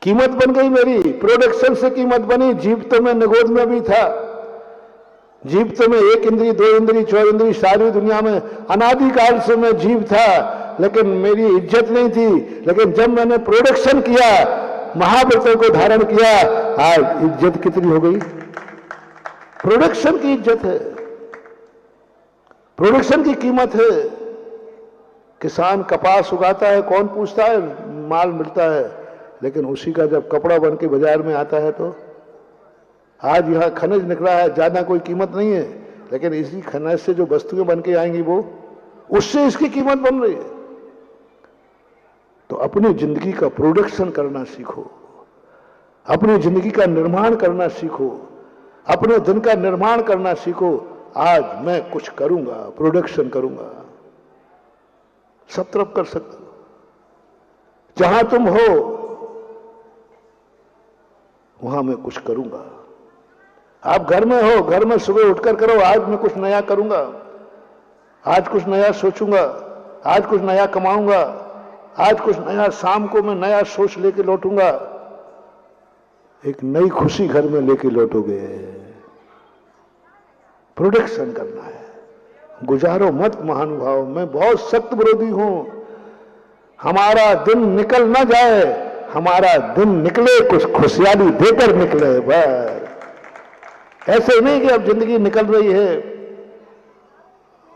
कीमत बन गई मेरी, प्रोडक्शन से कीमत बनी। जीव तो मैं निगोद में भी था, जीव तो मैं 1 इंद्री 2 इंद्री 4 इंद्री सारी दुनिया में अनादिकाल से मैं जीव था, लेकिन मेरी इज्जत नहीं थी। लेकिन जब मैंने प्रोडक्शन किया, महाव्रतों को धारण किया, आज इज्जत कितनी हो गई। प्रोडक्शन की इज्जत है, प्रोडक्शन की कीमत है। किसान कपास उगाता है, कौन पूछता है, माल मिलता है, लेकिन उसी का जब कपड़ा बन के बाजार में आता है तो आज यहां खनिज निकला है, ज्यादा कोई कीमत नहीं है, लेकिन इसी खनिज से जो वस्तुएं बन के आएंगी वो उससे इसकी कीमत बन रही है। तो अपनी जिंदगी का प्रोडक्शन करना सीखो, अपनी जिंदगी का निर्माण करना सीखो, अपने दिन का निर्माण करना सीखो। आज मैं कुछ करूंगा, प्रोडक्शन करूंगा, सब तरफ कर सकते हो। जहां तुम हो वहां मैं कुछ करूंगा। आप घर में हो, घर में सुबह उठकर करो, आज मैं कुछ नया करूंगा, आज कुछ नया सोचूंगा, आज कुछ नया कमाऊंगा, आज कुछ नया, शाम को मैं नया सोच लेके लौटूंगा। एक नई खुशी घर में लेके लौटोगे। प्रोडक्शन करना है, गुजारो मत महानुभाव। मैं बहुत सख्त विरोधी हूं। हमारा दिन निकल ना जाए, हमारा दिन निकले कुछ खुशहाली देकर निकले। बस ऐसे नहीं कि अब जिंदगी निकल रही है,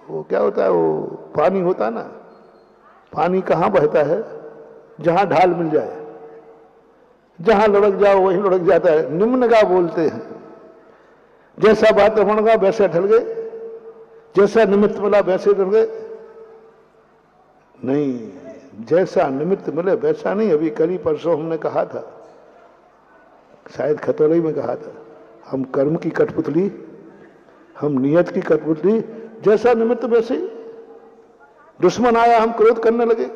वो क्या होता है, वो पानी होता है ना, पानी कहां बहता है, जहां ढाल मिल जाए, जहां लुढ़क जाओ वहीं लुढ़क जाता है। निम्नगा बोलते हैं, जैसा वातावरण का वैसे ढल गए, जैसा निमित्त मिला वैसे ढल गए। नहीं, जैसा निमित्त मिले वैसा नहीं। अभी कल ही परसों हमने कहा था, शायद खतौली में कहा था, हम कर्म की कठपुतली, हम नियत की कठपुतली, जैसा निमित्त वैसे ही। दुश्मन आया हम क्रोध करने लगे,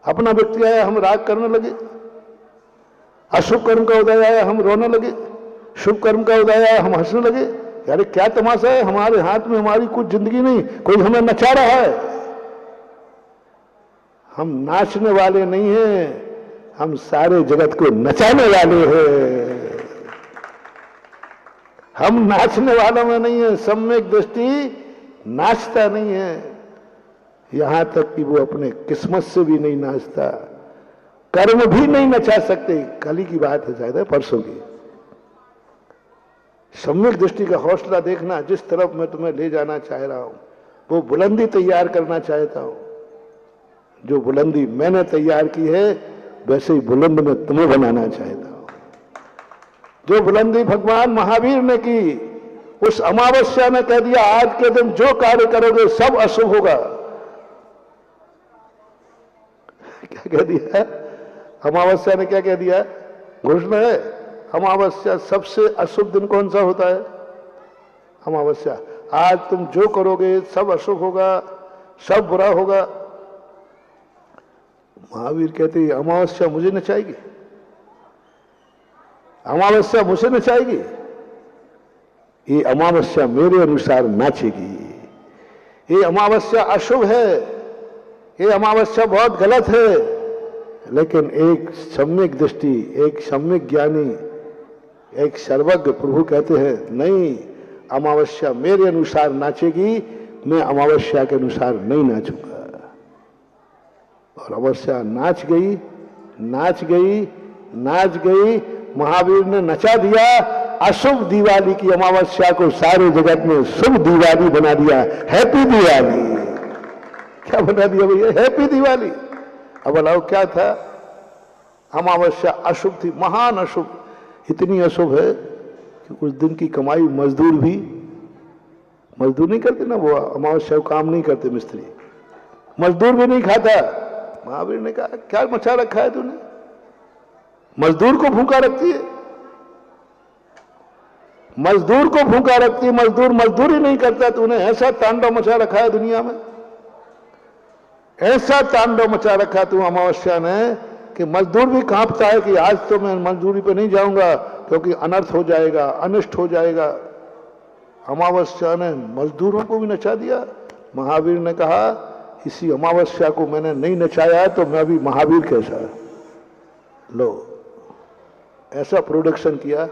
अपना व्यक्ति आया हम राग करने लगे, अशुभ कर्म का उदय आया हम रोने लगे, शुभ कर्म का उदय आया हम हंसने लगे। यार क्या तमाशा है, हमारे हाथ में हमारी कुछ जिंदगी नहीं, कोई हमें नचा रहा है। हम नाचने वाले नहीं हैं, हम सारे जगत को नचाने वाले हैं। हम नाचने वालों में नहीं है। सम्यक दृष्टि नाचता नहीं है, यहां तक कि वो अपने किस्मत से भी नहीं नाचता, कर्म भी नहीं नचा सकते। कल ही की बात है, शायद परसों की। सम्यक दृष्टि का हौसला देखना, जिस तरफ मैं तुम्हें ले जाना चाह रहा हूं वो बुलंदी तैयार करना चाहता हूं। जो बुलंदी मैंने तैयार की है वैसे ही बुलंद में तुम्हें बनाना चाहता हूं। जो बुलंदी भगवान महावीर ने की, उस अमावस्या ने कह दिया आज के दिन जो कार्य करोगे सब अशुभ होगा। क्या कह दिया अमावस्या ने, क्या कह दिया, घोषणा है। अमावस्या सबसे अशुभ दिन कौन सा होता है, अमावस्या। आज तुम जो करोगे सब अशुभ होगा, सब बुरा होगा। महावीर कहते हैं अमावस्या मुझे नचाएगी, अमावस्या मुझे नचाएगी, ये अमावस्या मेरे अनुसार नाचेगी। ये अमावस्या अशुभ है, ये अमावस्या बहुत गलत है। लेकिन एक सम्यक दृष्टि, एक सम्यक ज्ञानी, एक सर्वज्ञ प्रभु कहते हैं नहीं, अमावस्या मेरे अनुसार नाचेगी, मैं अमावस्या के अनुसार नहीं नाचूंगा। और अमावस्या नाच गई, नाच गई, नाच गई। महावीर ने नचा दिया। अशुभ दिवाली की अमावस्या को सारे जगत में शुभ दिवाली बना दिया। हैप्पी दिवाली। क्या बना दिया भैया, हैप्पी दिवाली। अब बताओ क्या था, अमावस्या अशुभ थी, महान अशुभ। इतनी अशुभ है कि उस दिन की कमाई मजदूर नहीं करते ना, वो अमावस्या को काम नहीं करते, मिस्त्री मजदूर भी नहीं खाता। महावीर ने कहा क्या मचा रखा है तूने, मजदूर को भूखा रखती है, मजदूर को भूखा रखती है। मजदूर मजदूरी नहीं करता, तूने ऐसा तांडव मचा रखा है दुनिया में, ऐसा तांडव मचा रखा तू अमावस्या ने कि मजदूर भी कांपता है कि आज तो मैं मजदूरी पे नहीं जाऊंगा क्योंकि अनर्थ हो जाएगा, अनिष्ट हो जाएगा। अमावस्या ने मजदूरों को भी नचा दिया। महावीर ने कहा इसी अमावस्या को मैंने नहीं नचाया तो मैं अभी महावीर कैसा। लो ऐसा प्रोडक्शन किया